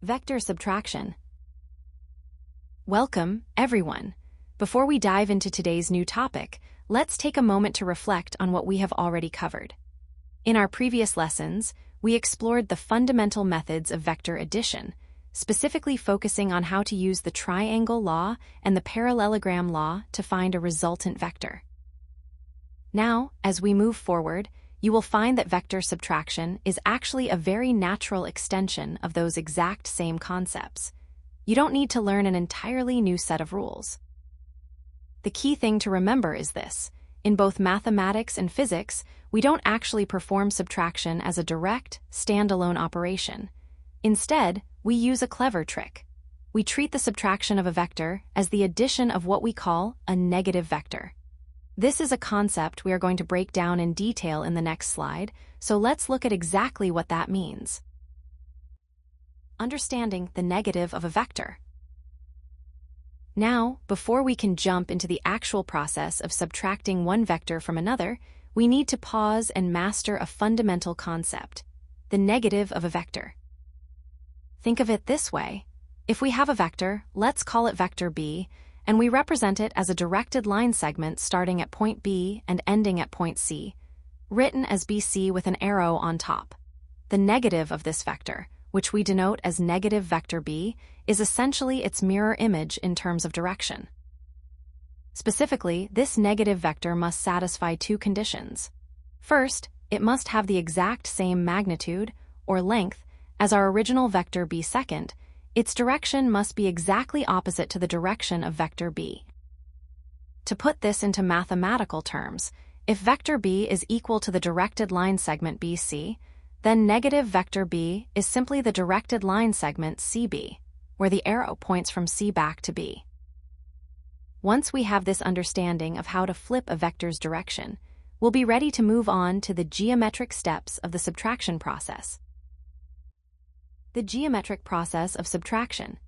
Vector subtraction. Welcome, everyone. Before we dive into today's new topic, let's take a moment to reflect on what we have already covered. In our previous lessons, we explored the fundamental methods of vector addition, specifically focusing on how to use the triangle law and the parallelogram law to find a resultant vector. Now, as we move forward, you will find that vector subtraction is actually a very natural extension of those exact same concepts. You don't need to learn an entirely new set of rules. The key thing to remember is this: in both mathematics and physics, we don't actually perform subtraction as a direct, standalone operation. Instead, we use a clever trick. We treat the subtraction of a vector as the addition of what we call a negative vector. This is a concept we are going to break down in detail in the next slide, so let's look at exactly what that means. Understanding the negative of a vector. Now, before we can jump into the actual process of subtracting one vector from another, we need to pause and master a fundamental concept: the negative of a vector. Think of it this way. If we have a vector, let's call it vector b, and we represent it as a directed line segment starting at point B and ending at point C, written as BC with an arrow on top. The negative of this vector, which we denote as negative vector b, is essentially its mirror image in terms of direction. Specifically, this negative vector must satisfy two conditions. First, it must have the exact same magnitude, or length, as our original vector b. Second, its direction must be exactly opposite to the direction of vector b. To put this into mathematical terms, if vector b is equal to the directed line segment BC, then negative vector b is simply the directed line segment CB, where the arrow points from C back to B. Once we have this understanding of how to flip a vector's direction, we'll be ready to move on to the geometric steps of the subtraction process. The geometric process of subtraction.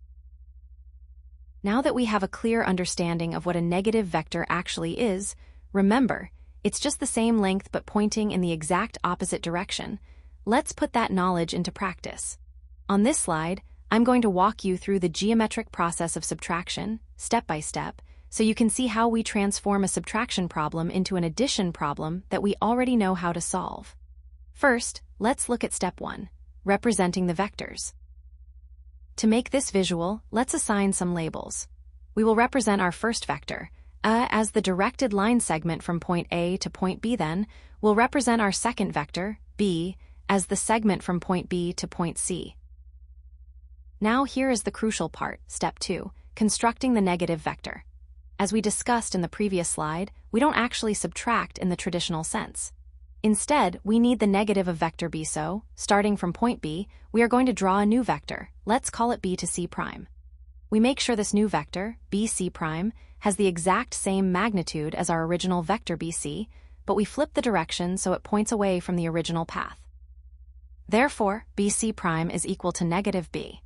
Now that we have a clear understanding of what a negative vector actually is, remember, it's just the same length but pointing in the exact opposite direction. Let's put that knowledge into practice. On this slide, I'm going to walk you through the geometric process of subtraction, step by step, so you can see how we transform a subtraction problem into an addition problem that we already know how to solve. First, let's look at step 1. Representing the vectors. To make this visual, let's assign some labels. We will represent our first vector, A, as the directed line segment from point A to point B. Then, we'll represent our second vector, B, as the segment from point B to point C. Now here is the crucial part, step 2, constructing the negative vector. As we discussed in the previous slide, we don't actually subtract in the traditional sense. Instead, we need the negative of vector b, so, starting from point B, we are going to draw a new vector. Let's call it b to c prime. We make sure this new vector, bc prime, has the exact same magnitude as our original vector bc, but we flip the direction so it points away from the original path. Therefore, bc prime is equal to negative b.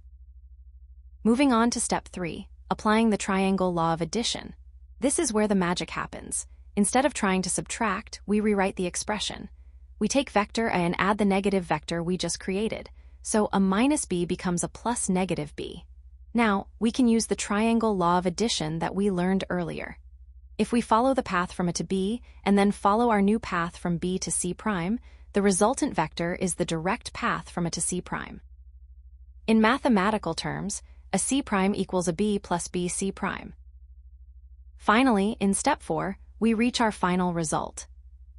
Moving on to step 3, applying the triangle law of addition. This is where the magic happens. Instead of trying to subtract, we rewrite the expression. We take vector A and add the negative vector we just created, so a minus b becomes a plus negative b. Now, we can use the triangle law of addition that we learned earlier. If we follow the path from A to B, and then follow our new path from B to C prime, the resultant vector is the direct path from A to C prime. In mathematical terms, a C prime equals a B plus B C prime. Finally, in step 4, we reach our final result.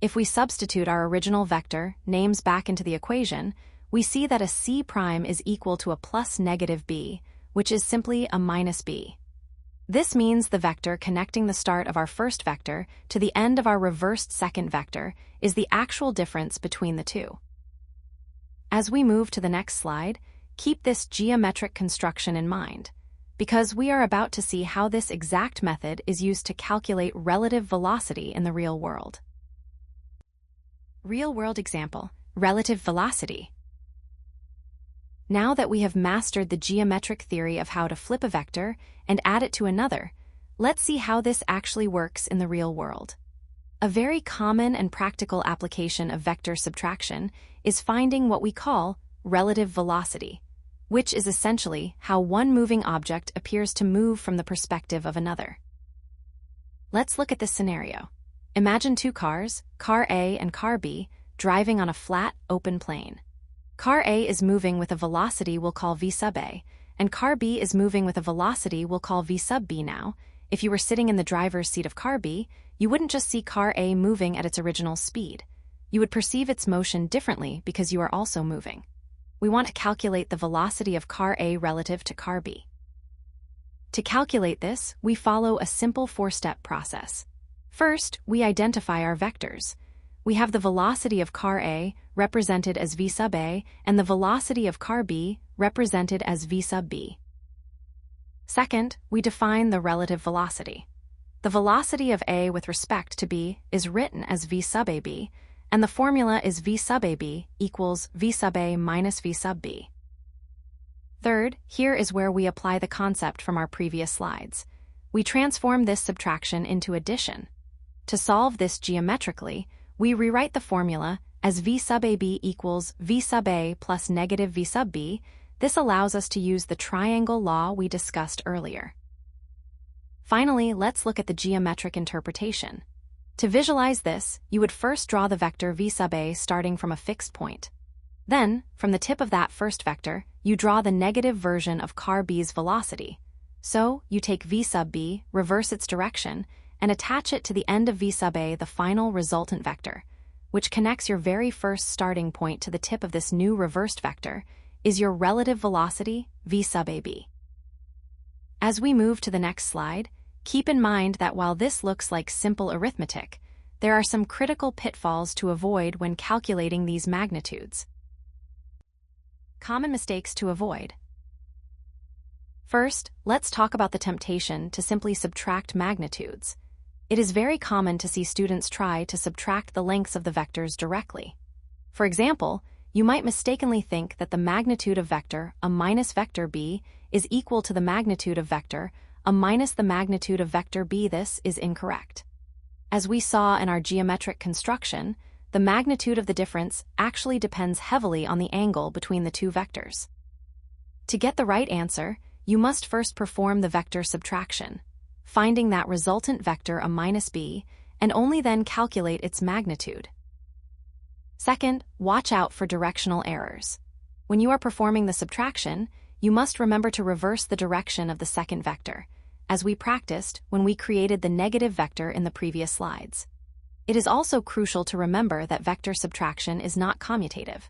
If we substitute our original vector names back into the equation, we see that a c prime is equal to a plus negative b, which is simply a minus b. This means the vector connecting the start of our first vector to the end of our reversed second vector is the actual difference between the two. As we move to the next slide, keep this geometric construction in mind, because we are about to see how this exact method is used to calculate relative velocity in the real world. Real-world example, relative velocity. Now that we have mastered the geometric theory of how to flip a vector and add it to another, let's see how this actually works in the real world. A very common and practical application of vector subtraction is finding what we call relative velocity. which is essentially how one moving object appears to move from the perspective of another. Let's look at this scenario. Imagine two cars, car A and car B, driving on a flat, open plain. Car A is moving with a velocity we'll call v sub A, and car B is moving with a velocity we'll call v sub B. Now, if you were sitting in the driver's seat of car B, you wouldn't just see car A moving at its original speed. You would perceive its motion differently because you are also moving. We want to calculate the velocity of car A relative to car B. To calculate this, we follow a simple four-step process. First, we identify our vectors. We have the velocity of car A, represented as v sub A, and the velocity of car B, represented as v sub B. Second, we define the relative velocity. The velocity of A with respect to B is written as v sub AB, and the formula is v sub AB equals v sub A minus v sub B. Third, here is where we apply the concept from our previous slides. We transform this subtraction into addition. To solve this geometrically, we rewrite the formula as v sub AB equals v sub A plus negative v sub B. This allows us to use the triangle law we discussed earlier. Finally, let's look at the geometric interpretation. To visualize this, you would first draw the vector v sub A starting from a fixed point. Then, from the tip of that first vector, you draw the negative version of car B's velocity. So, you take v sub B, reverse its direction, and attach it to the end of v sub A, the final resultant vector, which connects your very first starting point to the tip of this new reversed vector, is your relative velocity, v sub AB. As we move to the next slide, keep in mind that while this looks like simple arithmetic, there are some critical pitfalls to avoid when calculating these magnitudes. Common mistakes to avoid. First, let's talk about the temptation to simply subtract magnitudes. It is very common to see students try to subtract the lengths of the vectors directly. For example, you might mistakenly think that the magnitude of vector A minus vector B is equal to the magnitude of vector A minus the magnitude of vector B. This is incorrect. As we saw in our geometric construction, the magnitude of the difference actually depends heavily on the angle between the two vectors. To get the right answer, you must first perform the vector subtraction, finding that resultant vector A minus B, and only then calculate its magnitude. Second, watch out for directional errors. When you are performing the subtraction, you must remember to reverse the direction of the second vector, as we practiced when we created the negative vector in the previous slides. It is also crucial to remember that vector subtraction is not commutative.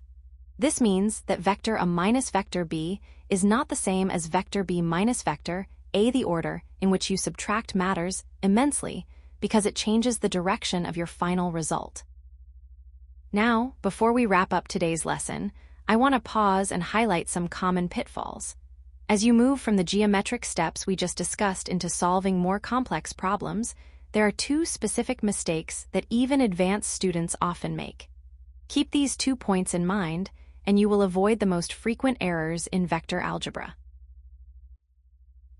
This means that vector A minus vector B is not the same as vector B minus vector A. The order in which you subtract matters immensely because it changes the direction of your final result. Now, before we wrap up today's lesson, I want to pause and highlight some common pitfalls. As you move from the geometric steps we just discussed into solving more complex problems, there are two specific mistakes that even advanced students often make. Keep these 2 points in mind, and you will avoid the most frequent errors in vector algebra.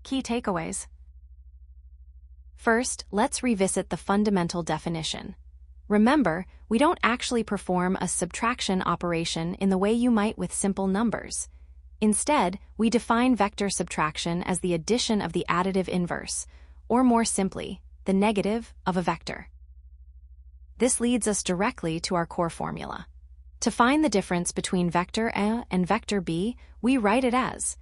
Key takeaways. First, let's revisit the fundamental definition. Remember, we don't actually perform a subtraction operation in the way you might with simple numbers. Instead, we define vector subtraction as the addition of the additive inverse, or more simply, the negative of a vector. This leads us directly to our core formula. To find the difference between vector A and vector B, we write it as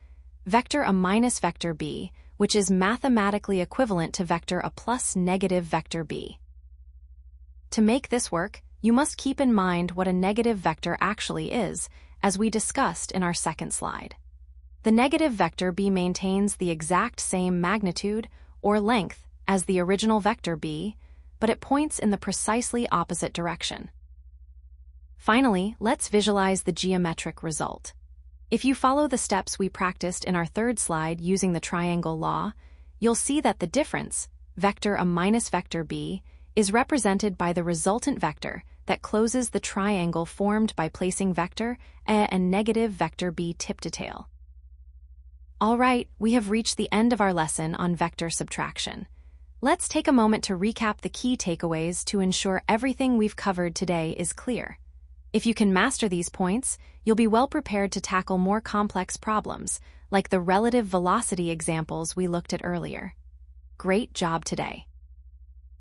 vector A minus vector B, which is mathematically equivalent to vector A plus negative vector B. To make this work, you must keep in mind what a negative vector actually is, as we discussed in our second slide. The negative vector B maintains the exact same magnitude or length as the original vector B, but it points in the precisely opposite direction. Finally, let's visualize the geometric result. If you follow the steps we practiced in our third slide using the triangle law, you'll see that the difference, vector A minus vector B, is represented by the resultant vector that closes the triangle formed by placing vector A and negative vector B tip to tail. All right, we have reached the end of our lesson on vector subtraction. Let's take a moment to recap the key takeaways to ensure everything we've covered today is clear. If you can master these points, you'll be well prepared to tackle more complex problems, like the relative velocity examples we looked at earlier. Great job today!